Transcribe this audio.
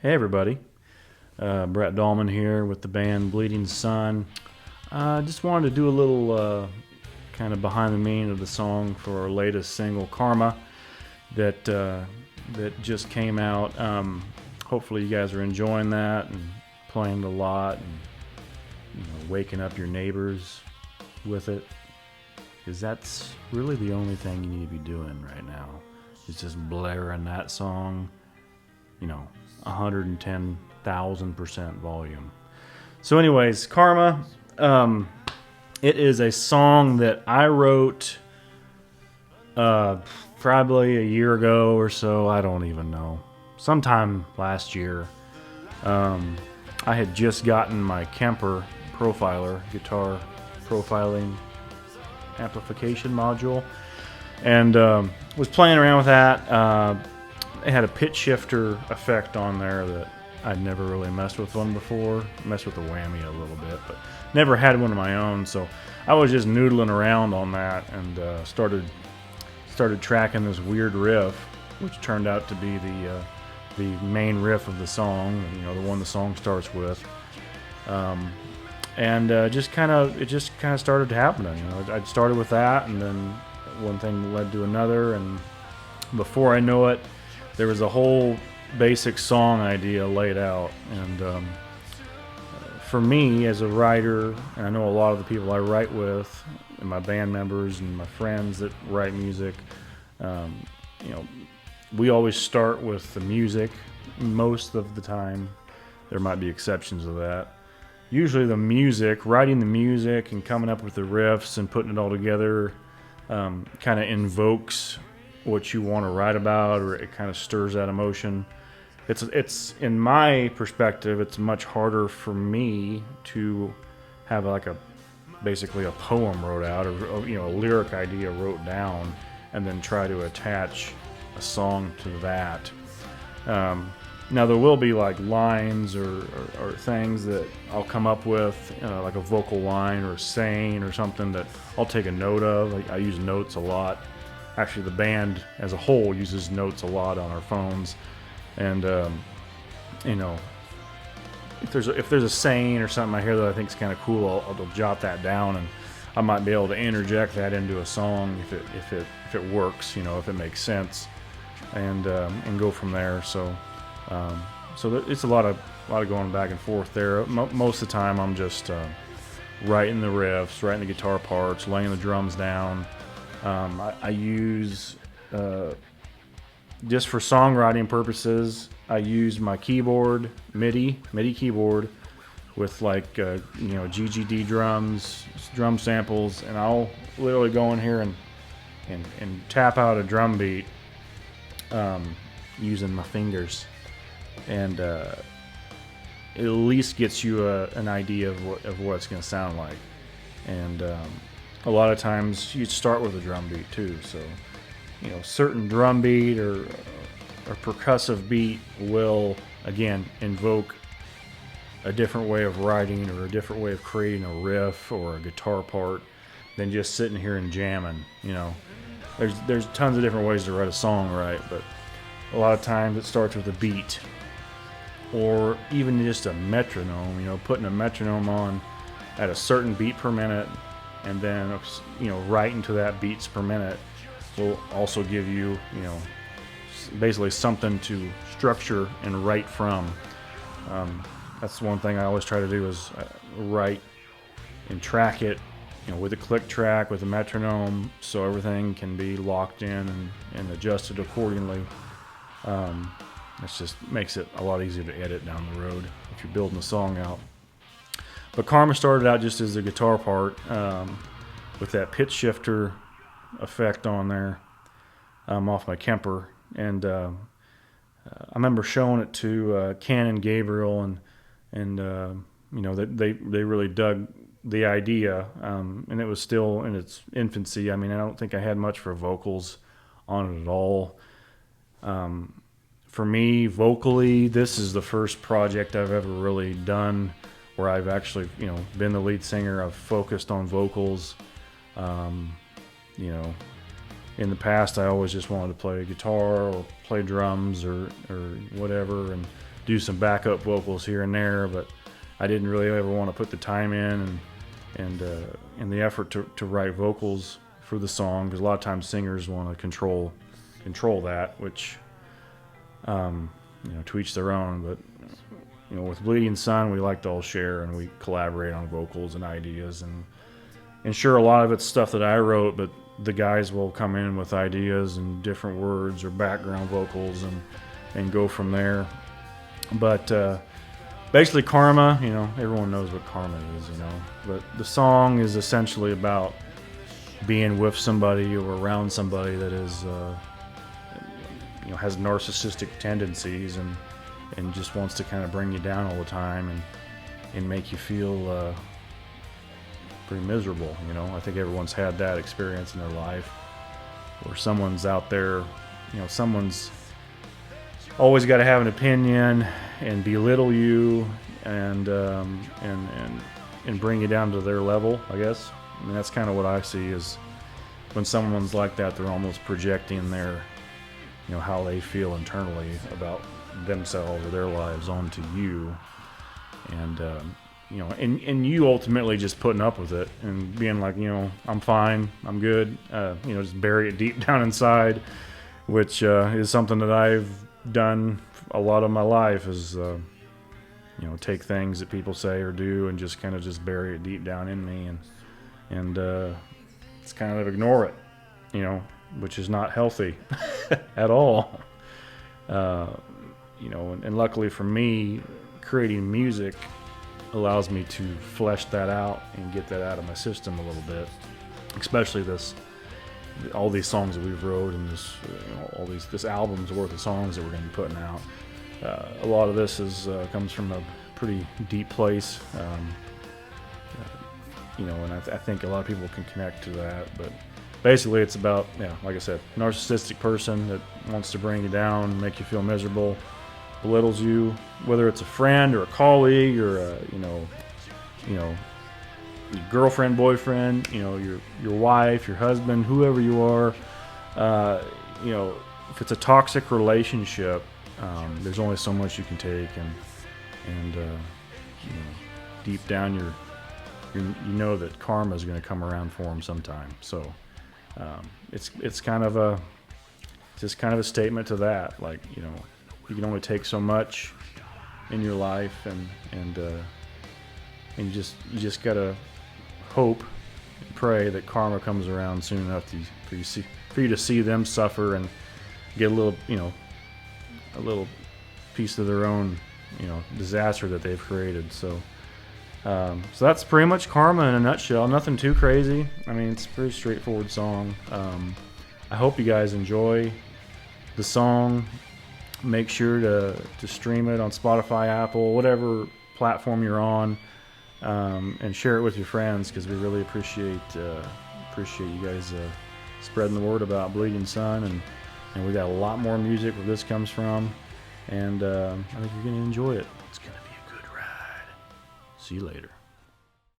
Hey everybody, Brett Dahlman here with the band Bleeding Sun. Just wanted to do a little kind of behind the meaning of the song for our latest single, Karma, that just came out. Hopefully you guys are enjoying that and playing it a lot and waking up your neighbors with it, because that's really the only thing you need to be doing right now. Is just blaring that song, 110,000% volume. So anyways, Karma, it is a song that I wrote probably a year ago or so. I don't even know. Sometime last year. I had just gotten my Kemper Profiler guitar profiling amplification module and was playing around with that. It had a pitch shifter effect on there that I'd never really messed with one before. Messed with the whammy a little bit, but never had one of my own. So I was just noodling around on that and started tracking this weird riff, which turned out to be the main riff of the song. The one the song starts with. It just kind of started happening. I started with that, and then one thing led to another, and before I know it, there was a whole basic song idea laid out. And for me as a writer, and I know a lot of the people I write with, and my band members and my friends that write music, we always start with the music most of the time. There might be exceptions to that. Usually the music, writing the music and coming up with the riffs and putting it all together kind of invokes what you want to write about, or it kind of stirs that emotion. It's in my perspective, it's much harder for me to have basically a poem wrote out, or a lyric idea wrote down, and then try to attach a song to that. Now there will be like lines or things that I'll come up with, like a vocal line or a saying or something that I'll take a note of. I use notes a lot. Actually, the band as a whole uses notes a lot on our phones, and if there's a saying or something I hear that I think is kind of cool, I'll jot that down, and I might be able to interject that into a song if it works, if it makes sense, and go from there. So it's a lot of going back and forth there. Most of the time, I'm just writing the riffs, writing the guitar parts, laying the drums down. I use, just for songwriting purposes, I use my keyboard, MIDI keyboard, with GGD drums, drum samples, and I'll literally go in here and tap out a drum beat using my fingers, and it at least gets you an idea of what it's going to sound like. And a lot of times you start with a drum beat too, so certain drum beat or percussive beat will again invoke a different way of writing or a different way of creating a riff or a guitar part than just sitting here and jamming. There's tons of different ways to write a song, right? But a lot of times it starts with a beat, or even just a metronome. Putting a metronome on at a certain beat per minute, and then writing to that beats per minute will also give you basically something to structure and write from. That's one thing I always try to do, is write and track it with a click track, with a metronome, so everything can be locked in and adjusted accordingly. It just makes it a lot easier to edit down the road if you're building a song out. But Karma started out just as a guitar part, with that pitch shifter effect on there, off my Kemper. And I remember showing it to Ken and Gabriel, and they really dug the idea, and it was still in its infancy. I don't think I had much for vocals on it at all. For me, vocally, this is the first project I've ever really done where I've actually, been the lead singer. I've focused on vocals. In the past, I always just wanted to play guitar or play drums or whatever, and do some backup vocals here and there, but I didn't really ever want to put the time in and the effort to write vocals for the song, because a lot of times singers want to control that, which to each their own. But with Bleeding Sun, we like to all share and we collaborate on vocals and ideas, and sure, a lot of it's stuff that I wrote, but the guys will come in with ideas and different words or background vocals and go from there. But basically, Karma, everyone knows what Karma is, but the song is essentially about being with somebody or around somebody that is has narcissistic tendencies and just wants to kind of bring you down all the time and make you feel pretty miserable. I think everyone's had that experience in their life where someone's out there, someone's always got to have an opinion and belittle you and bring you down to their level, I guess. I mean, that's kind of what I see is when someone's like that, they're almost projecting their, how they feel internally about themselves or their lives onto you. And, and you ultimately just putting up with it and being like, I'm fine, I'm good, just bury it deep down inside, which is something that I've done a lot of my life is, take things that people say or do and just kind of just bury it deep down in me and it's kind of ignore it, which is not healthy at all. And luckily for me, creating music allows me to flesh that out and get that out of my system a little bit, especially all these songs that we've wrote and this album's worth of songs that we're going to be putting out. A lot of this comes from a pretty deep place, and I think a lot of people can connect to that. But basically, it's about, like I said, narcissistic person that wants to bring you down, make you feel miserable, belittles you, whether it's a friend or a colleague or your girlfriend, boyfriend, your wife, your husband, whoever you are. If it's a toxic relationship, there's only so much you can take, and deep down you know that karma is going to come around for them sometime. So it's kind of a statement to that, like, you can only take so much in your life, and you just gotta hope and pray that karma comes around soon enough for you to see them suffer and get a little piece of their own disaster that they've created. So that's pretty much Karma in a nutshell. Nothing too crazy. I mean, it's a pretty straightforward song. I hope you guys enjoy the song. Make sure to stream it on Spotify, Apple, whatever platform you're on, and share it with your friends, because we really appreciate you guys spreading the word about Bleeding Sun, and we got a lot more music where this comes from, and I think you're going to enjoy it. It's going to be a good ride. See you later.